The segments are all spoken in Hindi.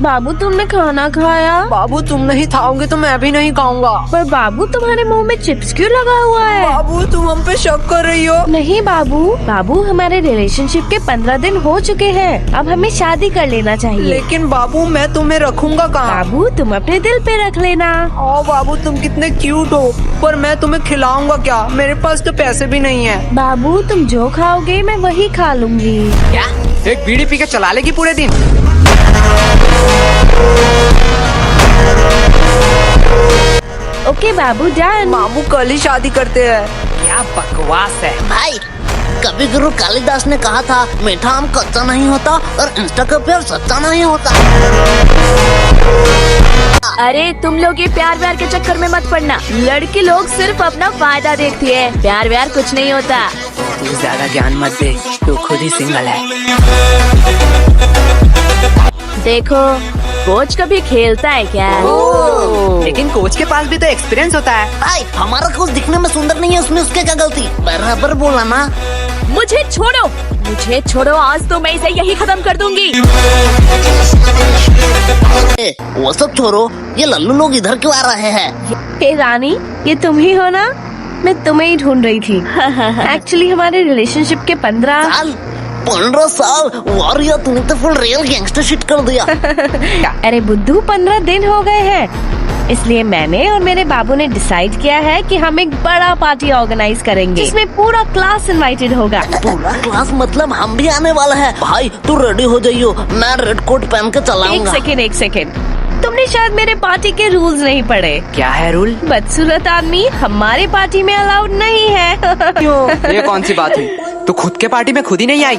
बाबू तुमने खाना खाया? बाबू तुम नहीं खाओगे तो मैं भी नहीं खाऊंगा। पर बाबू तुम्हारे मुंह में चिप्स क्यों लगा हुआ है? बाबू तुम हम पे शक कर रही हो? नहीं बाबू हमारे रिलेशनशिप के 15 दिन हो चुके हैं। अब हमें शादी कर लेना चाहिए। लेकिन बाबू मैं तुम्हें रखूंगा कहाँ? बाबू तुम अपने दिल पे रख लेना। ओ बाबू तुम कितने क्यूट हो, पर मैं तुम्हें खिलाऊंगा क्या? मेरे पास तो पैसे भी नहीं है। बाबू तुम जो खाओगे मैं वही खा लूंगी। क्या एक बीड़ी पी के चला लेगी पूरे दिन? ओके बाबू डन। बाबू कल ही शादी करते हैं। क्या बकवास है भाई, कवि गुरु कालिदास ने कहा था मीठा आम कच्चा नहीं होता और इंस्टा का प्यार सच्चा नहीं होता। अरे तुम लोग ये प्यार व्यार के चक्कर में मत पड़ना। लड़की लोग सिर्फ अपना फायदा देखती है, प्यार व्यार कुछ नहीं होता। तू ज्यादा ज्ञान मत दे, तू खुद ही सिंगल है। देखो कोच कभी खेलता है क्या? लेकिन कोच के पास भी तो एक्सपीरियंस होता है। भाई हमारा कोच दिखने में सुंदर नहीं है, उसमें उसके क्या गलती? बराबर बोला ना। मुझे छोड़ो, आज तो मैं इसे यही खत्म कर दूंगी। वो सब छोड़ो, ये लल्लू लोग इधर क्यों आ रहे हैं? हे रानी, ये तुम ही हो ना? मैं तुम्हें ही ढूंढ रही थी। एक्चुअली हमारे रिलेशनशिप के 15 साल वारिया, तूने तो फुल रियल गैंगस्टर शिट कर दिया। अरे बुद्धू 15 दिन हो गए हैं, इसलिए मैंने और मेरे बाबू ने डिसाइड किया है कि हम एक बड़ा पार्टी ऑर्गेनाइज करेंगे जिसमें पूरा क्लास इनवाइटेड होगा। पूरा क्लास मतलब हम भी आने वाला है। भाई तू रेडी हो जाइयो, मैं रेड कोट पहन के चलाऊंगा। एक सेकेंड, तुमने शायद मेरे पार्टी के रूल्स नहीं पढ़े। क्या है रूल? बदसूरत आदमी हमारे पार्टी में अलाउड नहीं है। क्यों? ये कौन सी बात हुई? तू खुद के पार्टी में खुद ही नहीं आई?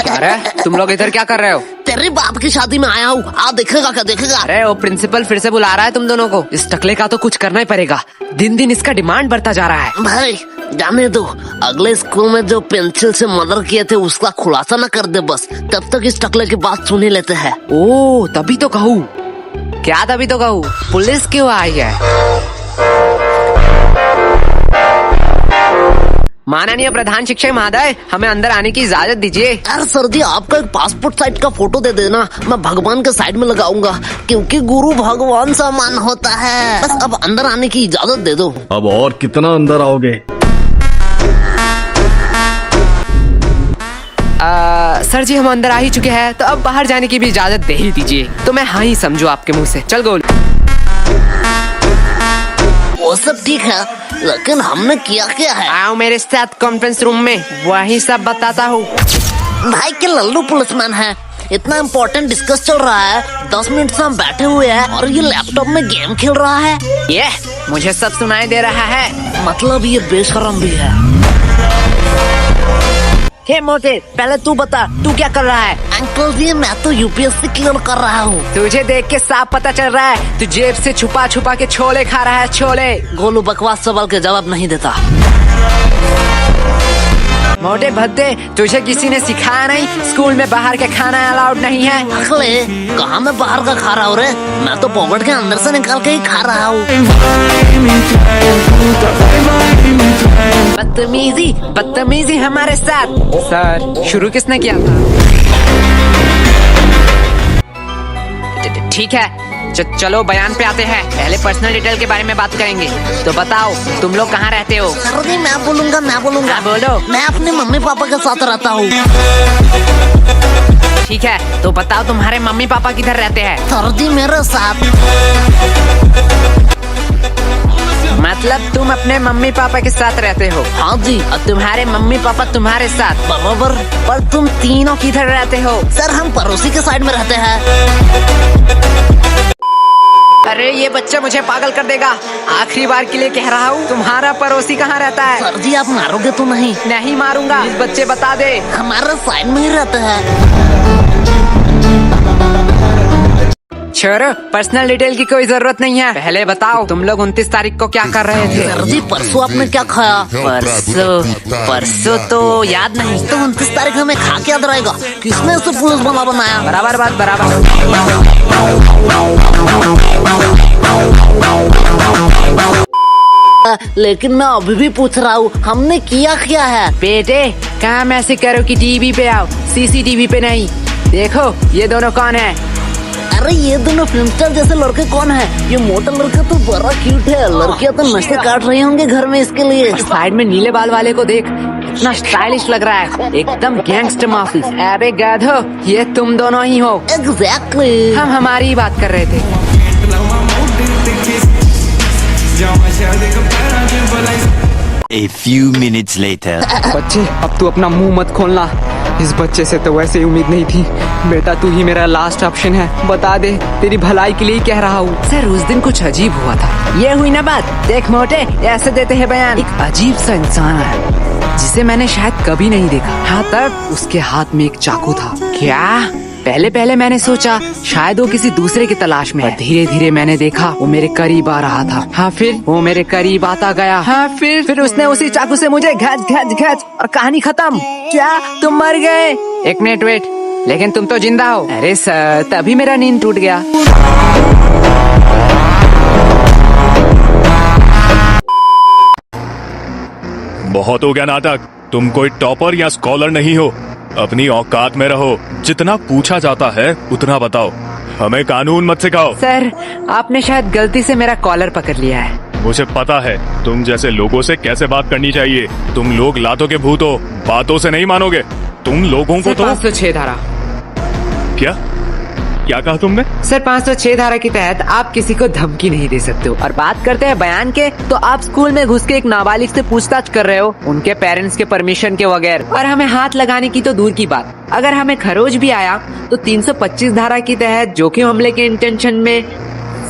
अरे तुम लोग इधर क्या कर रहे हो? तेरे बाप की शादी में आया हूँ, आ देखेगा क्या देखेगा? अरे वो प्रिंसिपल फिर से बुला रहा है तुम दोनों को। इस टकले का तो कुछ करना ही पड़ेगा, दिन दिन इसका डिमांड बढ़ता जा रहा है। भाई जाने दो, अगले स्कूल में जो पेंसिल से मर्डर किए थे उसका खुलासा न कर दे बस, तब तक इस टकले की बात सुन ही लेते हैं। ओ तभी तो कहूँ। क्या तभी तो कहूँ? पुलिस क्यों आई है? माननीय प्रधान शिक्षक महोदय, हमें अंदर आने की इजाजत दीजिए। यार सर जी, आपका एक पासपोर्ट साइज का फोटो दे देना, मैं भगवान के साइड में लगाऊंगा, क्योंकि गुरु भगवान समान होता है। बस अब अंदर आने की इजाजत दे दो। अब और कितना अंदर आओगे? सर जी हम अंदर आ ही चुके हैं, तो अब बाहर जाने की भी इजाजत दे ही दीजिए। तो मैं हाँ ही समझू आपके मुंह से। चल गोल। वो सब ठीक है, लेकिन हमने किया क्या है? आओ मेरे साथ कॉन्फ्रेंस रूम में, वही सब बताता हूँ। भाई के लल्लू पुलिसमैन है, इतना इम्पोर्टेंट डिस्कस चल रहा है, 10 मिनट से हम बैठे हुए हैं और ये लैपटॉप में गेम खेल रहा है। ये मुझे सब सुनाई दे रहा है। मतलब ये बेशरम भी है। हे मोटे, पहले तू बता, तू क्या कर रहा है? अंकल जी मैं तो यूपीएससी क्लियर कर रहा हूँ। तुझे देख के साफ पता चल रहा है तू जेब से छुपा छुपा के छोले खा रहा है। छोले। गोलू बकवास सवाल के जवाब नहीं देता। मोटे भद्दे, तुझे किसी ने सिखाया नहीं स्कूल में बाहर के खाना अलाउड नहीं है? अगले कहाँ मैं बाहर का खा रहा हूँ रे, मैं तो पॉकेट के अंदर से निकाल के ही खा रहा हूँ। बदतमीजी हमारे साथ। सर शुरू किसने किया था? ठीक है, चलो बयान पे आते हैं। पहले पर्सनल डिटेल के बारे में बात करेंगे। तो बताओ तुम लोग कहाँ रहते हो? सर जी मैं बोलूंगा। हाँ, बोलो। मैं अपने मम्मी पापा के साथ रहता हूँ। ठीक है, तो बताओ तुम्हारे मम्मी पापा किधर रहते हैं? सर जी मेरे साथ। मतलब तुम अपने मम्मी पापा के साथ रहते हो? हाँ जी। और तुम्हारे मम्मी पापा तुम्हारे साथ? बराबर। पर तुम तीनों किधर रहते हो? सर हम पड़ोसी के साइड में रहते हैं। अरे ये बच्चा मुझे पागल कर देगा। आखिरी बार के लिए कह रहा हूँ, तुम्हारा पड़ोसी कहाँ रहता है? सर जी आप मारोगे तो नहीं? नहीं मारूंगा। इस बच्चे बता दे। हमारे साइड में ही रहते हैं। छोड़ो, पर्सनल डिटेल की कोई जरूरत नहीं है। पहले बताओ तुम लोग 29 तारीख को क्या कर रहे थे? सर जी परसों आपने क्या खाया? परसों तो याद नहीं। तो 29 तारीख हमें खा के याद रहेगा। किसने इसे पुलिस बना बनाया? बराबर बात बराबर। लेकिन मैं अभी भी पूछ रहा हूँ, हमने किया क्या है? बेटे काम ऐसे करो कि टीवी पे आओ, सीसीटीवी पे नहीं। देखो ये दोनों कौन है? अरे ये दोनों फिल्म स्टार जैसे लड़के कौन है? ये मोटा लड़का तो बड़ा क्यूट है, लड़कियां तो नशे काट रही होंगे घर में इसके लिए। साइड में नीले बाल वाले को देख, इतना स्टाइलिश लग रहा है, एकदम गैंगस्टर माफी। अबे गधो, ये तुम दोनों ही हो। एग्जैक्टली। हम हमारी ही बात कर रहे थे। A few minutes later. बच्चे अब तू अपना मुंह मत खोलना, इस बच्चे से तो वैसे ही उम्मीद नहीं थी। बेटा तू ही मेरा लास्ट ऑप्शन है, बता दे, तेरी भलाई के लिए ही कह रहा हूँ। सर उस दिन कुछ अजीब हुआ था। ये हुई ना बात, देख मोटे ऐसे देते हैं बयान। एक अजीब सा इंसान है जिसे मैंने शायद कभी नहीं देखा। हाँ तब उसके हाथ में एक चाकू था। क्या? पहले मैंने सोचा शायद वो किसी दूसरे की तलाश में है। धीरे धीरे मैंने देखा वो मेरे करीब आ रहा था। हाँ फिर वो मेरे करीब आता गया। हाँ फिर उसने उसी चाकू से मुझे घच और कहानी खत्म। क्या तुम मर गए? एक मिनट वेट, लेकिन तुम तो जिंदा हो। अरे सर तभी मेरा नींद टूट गया। बहुत हो गया नाटक, तुम कोई टॉपर या स्कॉलर नहीं हो, अपनी औकात में रहो। जितना पूछा जाता है उतना बताओ, हमें कानून मत सिखाओ। सर आपने शायद गलती से मेरा कॉलर पकड़ लिया है। मुझे पता है तुम जैसे लोगों से कैसे बात करनी चाहिए। तुम लोग लातों के भूत हो, बातों से नहीं मानोगे। तुम लोगों को तो 506 धारा। क्या कहा तुमने? सर 506 धारा के तहत आप किसी को धमकी नहीं दे सकते हो। और बात करते हैं बयान के, तो आप स्कूल में घुस के एक नाबालिग से पूछताछ कर रहे हो, उनके पेरेंट्स के परमिशन के बगैर। और हमें हाथ लगाने की तो दूर की बात, अगर हमें खरोच भी आया तो 325 धारा के तहत जोखिम हमले के इंटेंशन में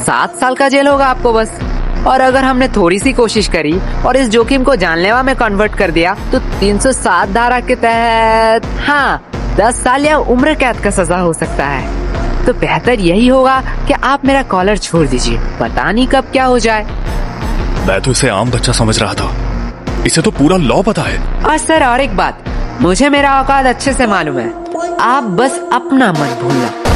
7 साल का जेल होगा आपको बस। और अगर हमने थोड़ी सी कोशिश करी और इस जोखिम को जानलेवा में कन्वर्ट कर दिया तो 307 धारा के तहत 10 साल या उम्र कैद का सजा हो सकता है। तो बेहतर यही होगा कि आप मेरा कॉलर छोड़ दीजिए, पता नहीं कब क्या हो जाए। मैं तो इसे आम बच्चा समझ रहा था, इसे तो पूरा लॉ पता है। और सर और एक बात, मुझे मेरा औकात अच्छे से मालूम है, आप बस अपना मन भूलना।